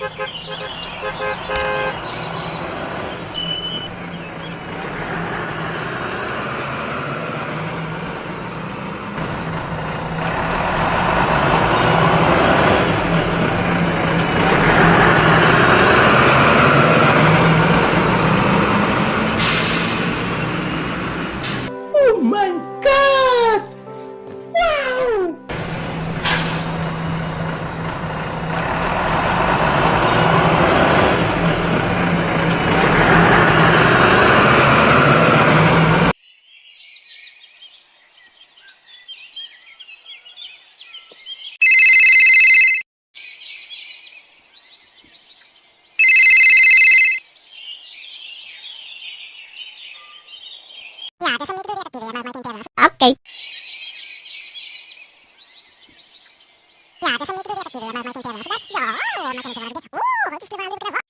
Oh my God! Wow! Ja, det som inte du vet att det är man inte deras. Okay. Ja, det som inte du vet att det är man inte deras. Ja, man kan inte vara det. Det skulle vara lite bra.